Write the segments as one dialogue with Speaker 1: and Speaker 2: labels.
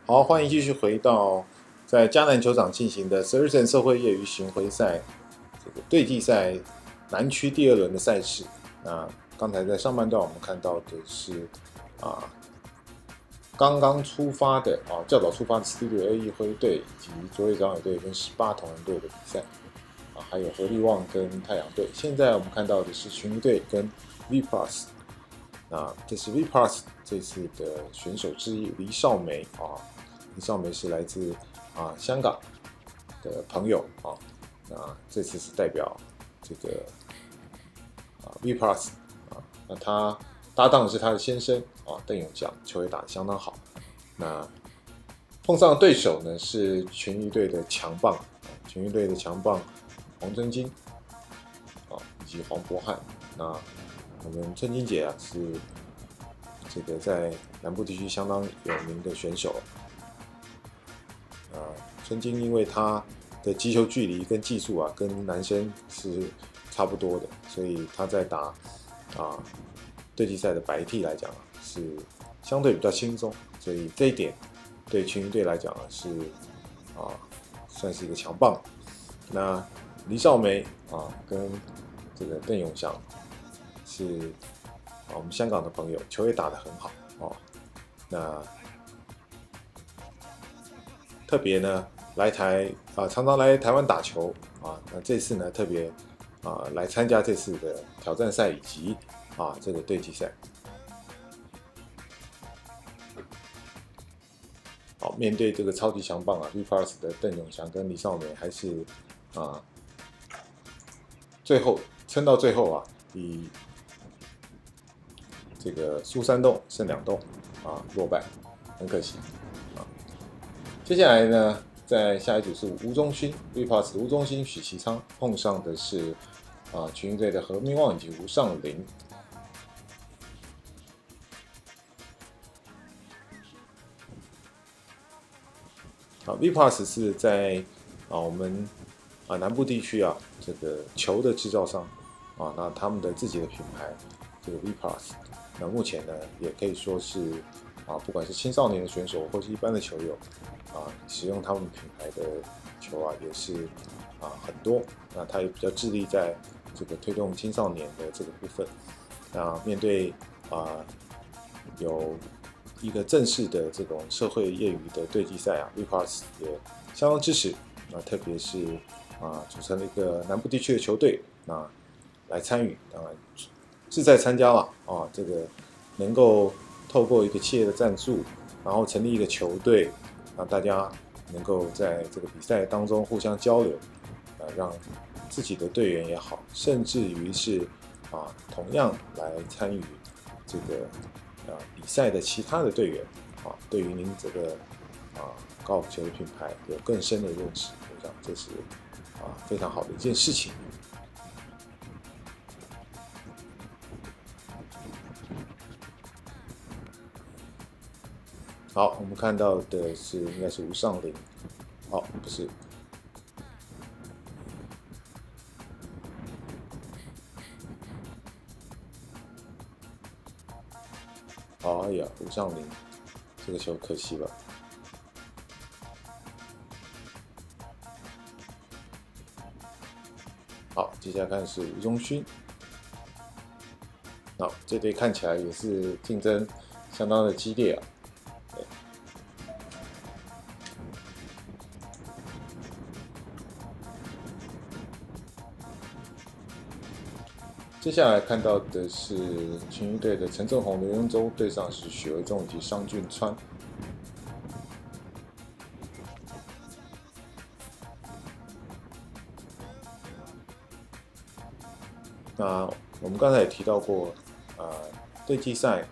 Speaker 1: 好，欢迎继续回到在迦南球场进行的12人社会业余巡回赛这个对季赛南区第2轮的赛事。那刚才在上半段我们看到的是啊刚刚出发的较早出发的 Studio A 灰队以及卓越长野队跟18同人队的比赛还有合力旺跟太阳队。现在我们看到的是群鱼队跟 V Plus。那这是 V Plus 这次的选手之一黎少梅黎少梅是来自香港的朋友那这次是代表这个V Plus 那他搭档的是他的先生邓永祥，球也打得相当好。那碰上的对手呢是群鱼队的强棒，群鱼队的强棒黄真金以及黄博翰。那我们春金姐是这个在南部地区相当有名的选手。春金因为他的击球距离跟技术跟男生是差不多的，所以他在打对季赛的白 T 来讲是相对比较轻松，所以这一点对群鱼队来讲是算是一个强棒。那黎少梅跟这个邓永祥是我们香港的朋友，球也打得很好那特别呢来常常来台湾打球那这次呢特别来参加这次的挑战赛以及这个对季赛。好，面对这个超级强棒V Plus 的邓永祥跟黎少梅，还是最后撑到最后以这个输3洞胜2洞落败，很可惜接下来呢，在下一组是吴宗勋 V Plus 的吴宗勋、许其昌碰上的是群鱼队的何明旺以及吴尚林。V Plus 是在我们南部地区这个球的制造商那他们的自己的品牌这个 V Plus， 那目前呢也可以说是不管是青少年的选手或是一般的球友使用他们品牌的球也是很多。那他也比较致力在这个推动青少年的这个部分。那面对有一个正式的这种社会业余的对季赛V Plus 也相当支持。那特别是组成了一个南部地区的球队来参与，当然志在参加了这个能够透过一个企业的赞助，然后成立一个球队，让大家能够在这个比赛当中互相交流，让自己的队员也好，甚至于是同样来参与这个比赛的其他的队员对于您这个高尔夫球的品牌有更深的认识，我想这是非常好的一件事情。好，我们看到的是应该是吴尚林，不是，哎呀，吴尚林这个球可惜了。好，接下来看是吴宗勋，这队看起来也是竞争相当的激烈接下来看到的是群鱼队的陈正宏、刘墉洲对上是许维忠以及商俊川。那我们刚才也提到过，对季赛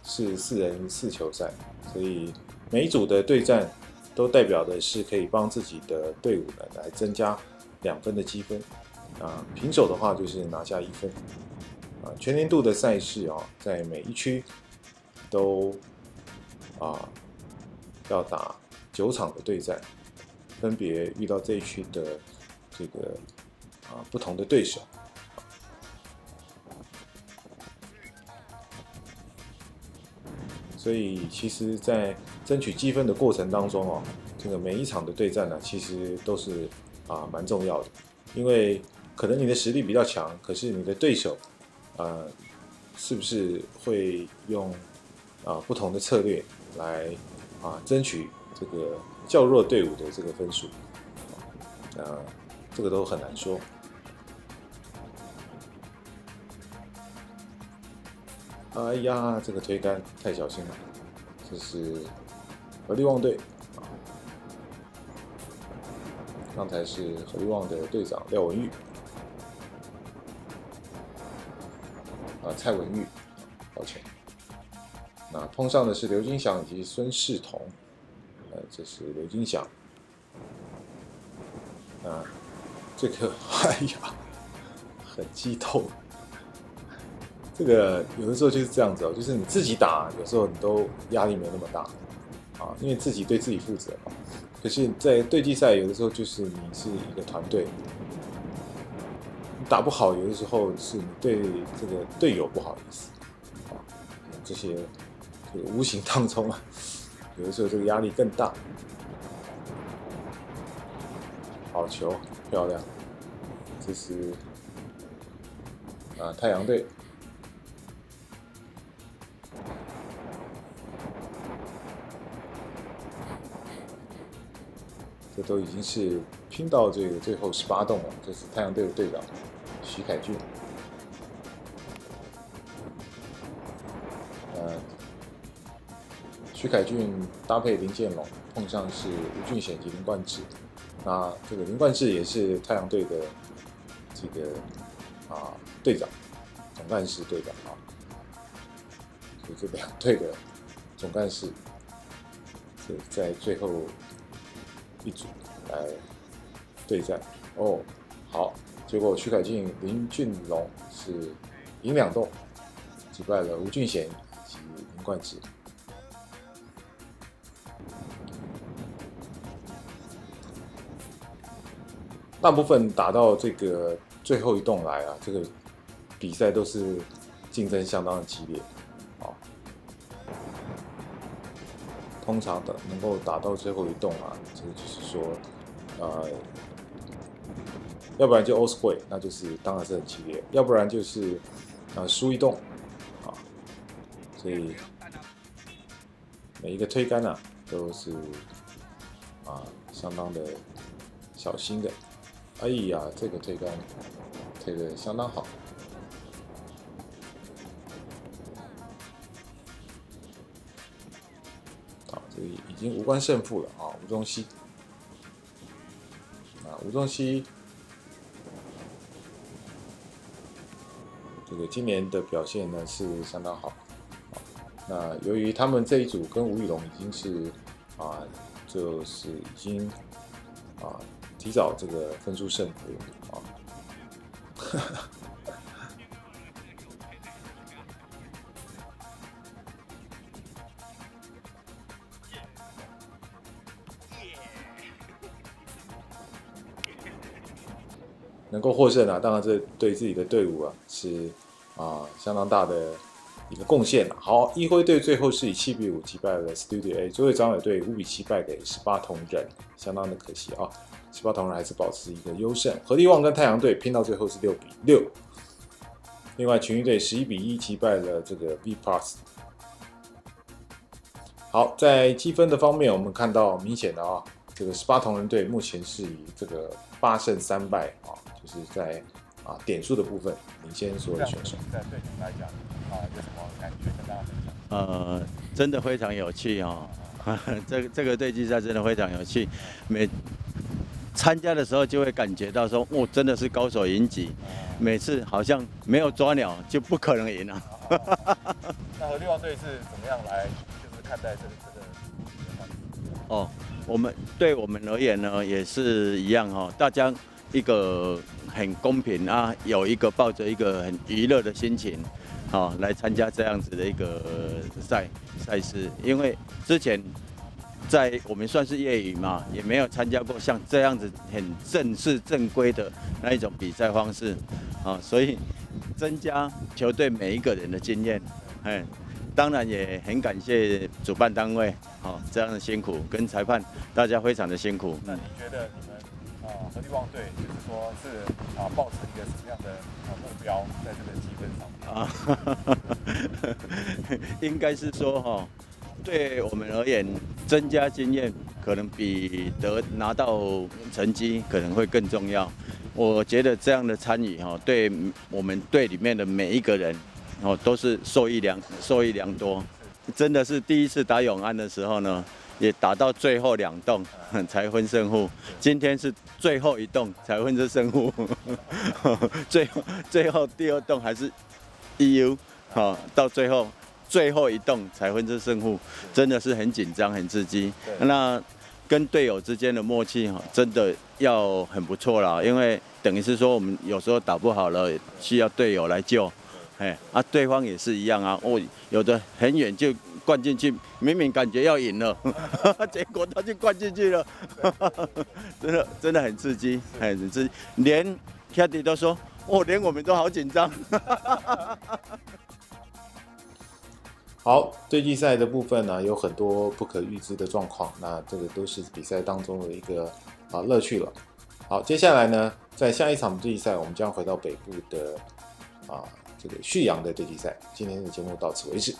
Speaker 1: 是4人4球赛，所以每一组的对战都代表的是可以帮自己的队伍呢来增加2分的积分。平手的话就是拿下1分。全年度的赛事在每一区都要打9场的对战，分别遇到这一区的这个不同的对手。所所以其实，在争取积分的过程当中哦，这个每一场的对战呢，其实都是蛮重要的，因为可能你的实力比较强，可是你的对手是不是会用不同的策略来争取这个较弱队伍的这个分数？这个都很难说。哎呀，这个推杆太小心了，这是合力旺队。刚才是合力旺的队长廖文玉，蔡文玉，抱歉。那碰上的是刘金祥以及孙世彤，这是刘金祥。这个哎呀，很激动。这个有的时候就是这样子哦，就是你自己打，有时候你都压力没那么大因为自己对自己负责嘛。可是，在对季赛，有的时候就是你是一个团队，你打不好，有的时候是你对这个队友不好意思这些无形当中有的时候这个压力更大。好球，漂亮！这是太阳队。这都已经是拼到这个最后18洞了。这是太阳队的队长徐凯俊。徐凯俊搭配林建龙，碰上是吴俊贤及林冠志。那这个林冠志也是太阳队的这个队长，总干事队长所以这两队的总干事在最后一组来对战哦。好，结果徐凯俊、林俊龙是赢2洞，击败了吴俊贤以及林冠志。大部分打到这个最后一洞来这个比赛都是竞争相当的激烈通常能够打到最后一洞这个就是说要不然就 all square， 那就是当然是很激烈；要不然就是输一洞所以每一个推杆都是相当的小心的。哎呀，这个推杆推得相当好。这里已经无关胜负了吴宗熙。吴宗熙这个今年的表现呢是相当好。那由于他们这一组跟吴宇龙已经是就是已经提早这个分出胜负了能够获胜当然这对自己的队伍是相当大的一个贡献好，一辉队最后是以7比5击败了 Studio A， 卓越长野队5比7败给18铜人，相当的可惜18铜人还是保持一个优胜。合力旺跟太阳队拼到最后是6比6。另外群益队11比1击败了这个 V Plus。好，在积分的方面，我们看到明显的这个18铜人队目前是以这个8胜3败就是在点数的部分领先所有的选手。
Speaker 2: 在对你来讲有什么感觉跟大家分享？
Speaker 3: 真的非常有趣这个对季赛真的非常有趣，每参加的时候就会感觉到说，真的是高手云集，每次好像没有抓鸟就不可能赢了。
Speaker 2: 那合力旺队是怎么样来就是看待这个？
Speaker 3: 对我们而言呢，也是一样大家一个很公平有一个抱着一个很娱乐的心情来参加这样子的一个赛事，因为之前在我们算是业余嘛，也没有参加过像这样子很正式正规的那一种比赛方式所以增加球队每一个人的经验，当然也很感谢主办单位，这样的辛苦，跟裁判大家非常的辛苦。
Speaker 2: 那你觉得你们和力旺队就是说是抱持一个什么样的目标在这个积分上面？
Speaker 3: 应该是说对我们而言，增加经验可能比拿到成绩可能会更重要。我觉得这样的参与对我们队里面的每一个人都是受益良多。真的是第一次打永安的时候呢，也打到最后2洞才分胜负。今天是最后1洞才分这胜负，最后第2洞还是 EU， 到最后1洞才分这胜负，真的是很紧张很刺激。那跟队友之间的默契真的要很不错啦，因为等于是说我们有时候打不好了，需要队友来救。对方也是一样啊，有的很远就灌进去，明明感觉要赢了，结果他就灌进去了，真的很刺激，很刺激，连 Caddy 都说，连我们都好紧张。
Speaker 1: 好，对季赛的部分呢，有很多不可预知的状况，那这个都是比赛当中的一个乐趣了。好，接下来呢，在下一场对季赛，我们将回到北部的这个旭阳的对季赛。今天的节目到此为止。